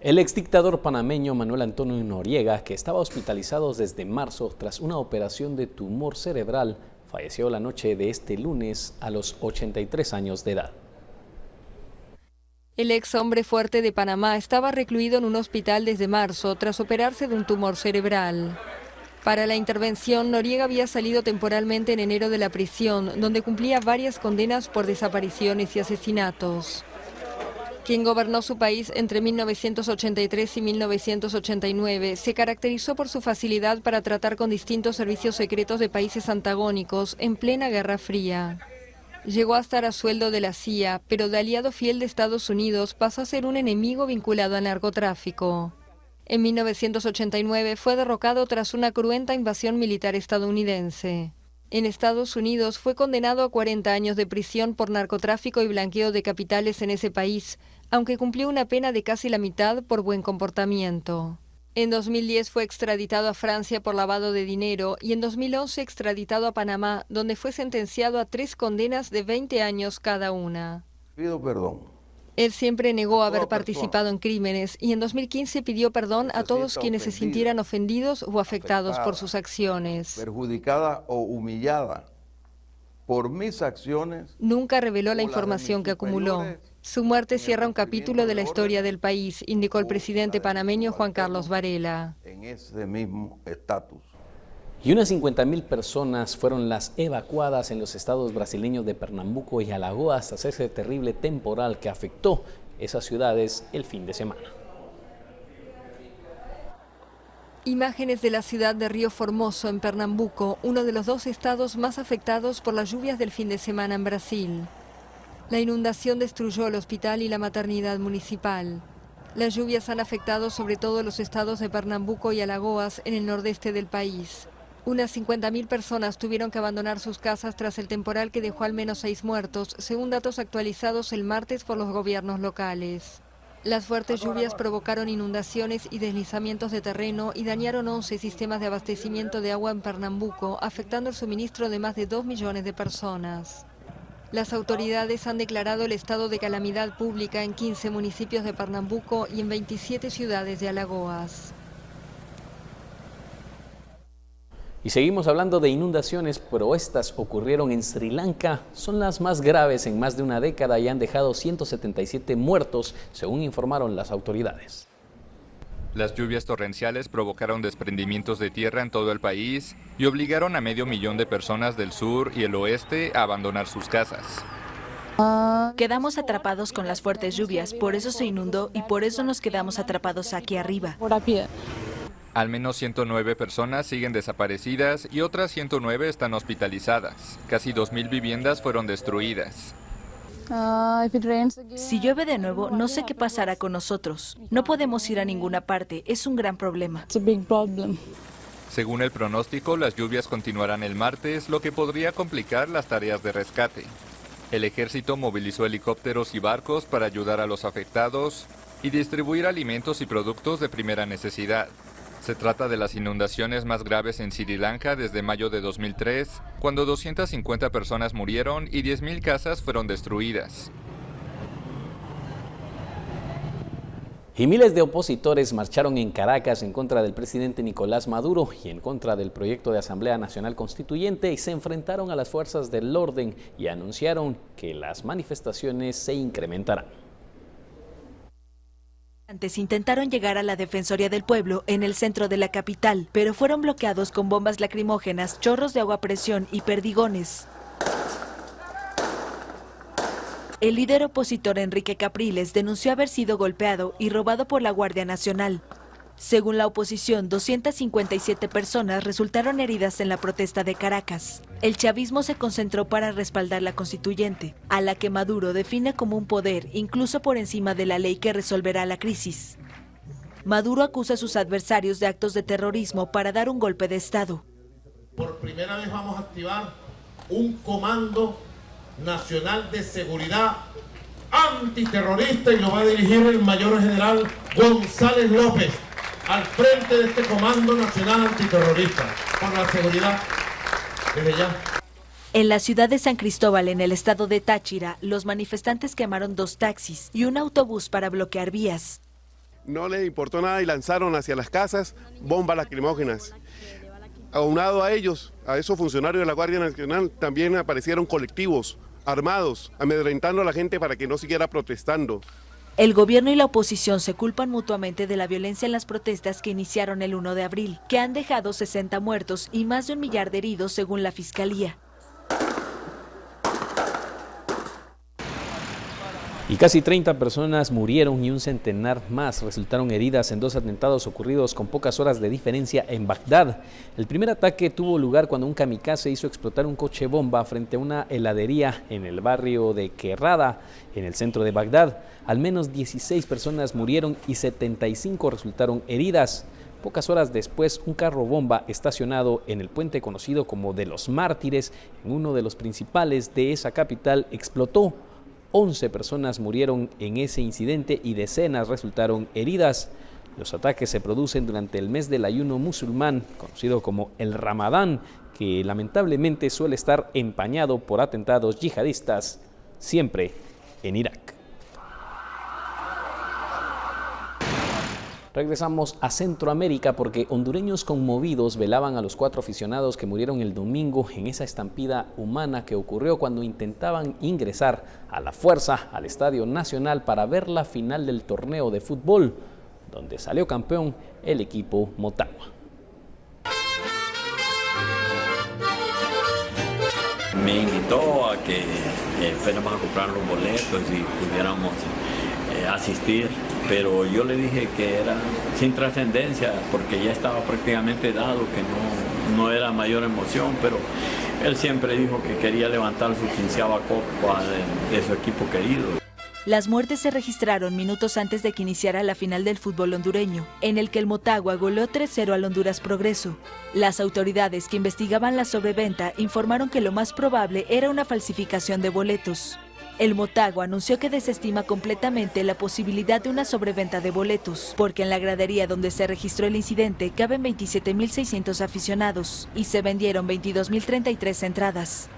El exdictador panameño Manuel Antonio Noriega, que estaba hospitalizado desde marzo tras una operación de tumor cerebral, falleció la noche de este lunes a los 83 años de edad. El ex hombre fuerte de Panamá estaba recluido en un hospital desde marzo tras operarse de un tumor cerebral. Para la intervención, Noriega había salido temporalmente en enero de la prisión, donde cumplía varias condenas por desapariciones y asesinatos. Quien gobernó su país entre 1983 y 1989, se caracterizó por su facilidad para tratar con distintos servicios secretos de países antagónicos en plena Guerra Fría. Llegó a estar a sueldo de la CIA, pero de aliado fiel de Estados Unidos pasó a ser un enemigo vinculado al narcotráfico. En 1989 fue derrocado tras una cruenta invasión militar estadounidense. En Estados Unidos fue condenado a 40 años de prisión por narcotráfico y blanqueo de capitales en ese país, aunque cumplió una pena de casi la mitad por buen comportamiento. En 2010 fue extraditado a Francia por lavado de dinero y en 2011 extraditado a Panamá, donde fue sentenciado a 3 condenas de 20 años cada una. Pido perdón. Él siempre negó haber participado en crímenes y en 2015 pidió perdón a todos quienes se sintieran ofendidos o afectados por sus acciones. Perjudicada o humillada por mis acciones. Nunca reveló la información que acumuló. Su muerte cierra un capítulo de la historia del país, indicó el presidente panameño Juan Carlos Varela. En ese mismo estatus. Y unas 50.000 personas fueron las evacuadas en los estados brasileños de Pernambuco y Alagoas tras ese terrible temporal que afectó esas ciudades el fin de semana. Imágenes de la ciudad de Río Formoso, en Pernambuco, uno de los 2 estados más afectados por las lluvias del fin de semana en Brasil. La inundación destruyó el hospital y la maternidad municipal. Las lluvias han afectado sobre todo los estados de Pernambuco y Alagoas en el nordeste del país. Unas 50.000 personas tuvieron que abandonar sus casas tras el temporal que dejó al menos 6 muertos, según datos actualizados el martes por los gobiernos locales. Las fuertes lluvias provocaron inundaciones y deslizamientos de terreno y dañaron 11 sistemas de abastecimiento de agua en Pernambuco, afectando el suministro de más de 2 millones de personas. Las autoridades han declarado el estado de calamidad pública en 15 municipios de Pernambuco y en 27 ciudades de Alagoas. Y seguimos hablando de inundaciones, pero estas ocurrieron en Sri Lanka. Son las más graves en más de una década y han dejado 177 muertos, según informaron las autoridades. Las lluvias torrenciales provocaron desprendimientos de tierra en todo el país y obligaron a 500.000 de personas del sur y el oeste a abandonar sus casas. Quedamos atrapados con las fuertes lluvias, por eso se inundó y por eso nos quedamos atrapados aquí arriba. Al menos 109 personas siguen desaparecidas y otras 109 están hospitalizadas. Casi 2.000 viviendas fueron destruidas. Si llueve de nuevo, no sé qué pasará con nosotros. No podemos ir a ninguna parte, es un gran problema. Según el pronóstico, las lluvias continuarán el martes, lo que podría complicar las tareas de rescate. El ejército movilizó helicópteros y barcos para ayudar a los afectados y distribuir alimentos y productos de primera necesidad. Se trata de las inundaciones más graves en Sri Lanka desde mayo de 2003, cuando 250 personas murieron y 10.000 casas fueron destruidas. Y miles de opositores marcharon en Caracas en contra del presidente Nicolás Maduro y en contra del proyecto de Asamblea Nacional Constituyente y se enfrentaron a las fuerzas del orden y anunciaron que las manifestaciones se incrementarán. Antes intentaron llegar a la Defensoría del Pueblo en el centro de la capital, pero fueron bloqueados con bombas lacrimógenas, chorros de agua a presión y perdigones. El líder opositor Enrique Capriles denunció haber sido golpeado y robado por la Guardia Nacional. Según la oposición, 257 personas resultaron heridas en la protesta de Caracas. El chavismo se concentró para respaldar la constituyente, a la que Maduro define como un poder incluso por encima de la ley que resolverá la crisis. Maduro acusa a sus adversarios de actos de terrorismo para dar un golpe de Estado. Por primera vez vamos a activar un comando nacional de seguridad antiterrorista y lo va a dirigir el mayor general González López, al frente de este Comando Nacional Antiterrorista, por la seguridad, desde ya. En la ciudad de San Cristóbal, en el estado de Táchira, los manifestantes quemaron 2 taxis y un autobús para bloquear vías. no les importó nada y lanzaron hacia las casas bombas lacrimógenas. Aunado a ellos, a esos funcionarios de la Guardia Nacional, también aparecieron colectivos armados, amedrentando a la gente para que no siguiera protestando. El gobierno y la oposición se culpan mutuamente de la violencia en las protestas que iniciaron el 1 de abril, que han dejado 60 muertos y más de 1 millar de heridos según la Fiscalía. Y casi 30 personas murieron y un centenar más resultaron heridas en 2 atentados ocurridos con pocas horas de diferencia en Bagdad. El primer ataque tuvo lugar cuando un kamikaze hizo explotar un coche bomba frente a una heladería en el barrio de Kerrada, en el centro de Bagdad. Al menos 16 personas murieron y 75 resultaron heridas. Pocas horas después, un carro bomba estacionado en el puente conocido como de los Mártires, en uno de los principales de esa capital, explotó. 11 personas murieron en ese incidente y decenas resultaron heridas. Los ataques se producen durante el mes del ayuno musulmán, conocido como el Ramadán, que lamentablemente suele estar empañado por atentados yihadistas, siempre en Irak. Regresamos a Centroamérica porque hondureños conmovidos velaban a los 4 aficionados que murieron el domingo en esa estampida humana que ocurrió cuando intentaban ingresar a la fuerza al Estadio Nacional para ver la final del torneo de fútbol, donde salió campeón el equipo Motagua. Me invitó a que fuéramos a comprar los boletos y pudiéramos asistir, pero yo le dije que era sin trascendencia porque ya estaba prácticamente dado, que no era mayor emoción, pero él siempre dijo que quería levantar su 15ª copa de su equipo querido. Las muertes se registraron minutos antes de que iniciara la final del fútbol hondureño, en el que el Motagua goleó 3-0 al Honduras Progreso. Las autoridades que investigaban la sobreventa informaron que lo más probable era una falsificación de boletos. El Motagua anunció que desestima completamente la posibilidad de una sobreventa de boletos, porque en la gradería donde se registró el incidente caben 27.600 aficionados y se vendieron 22.033 entradas.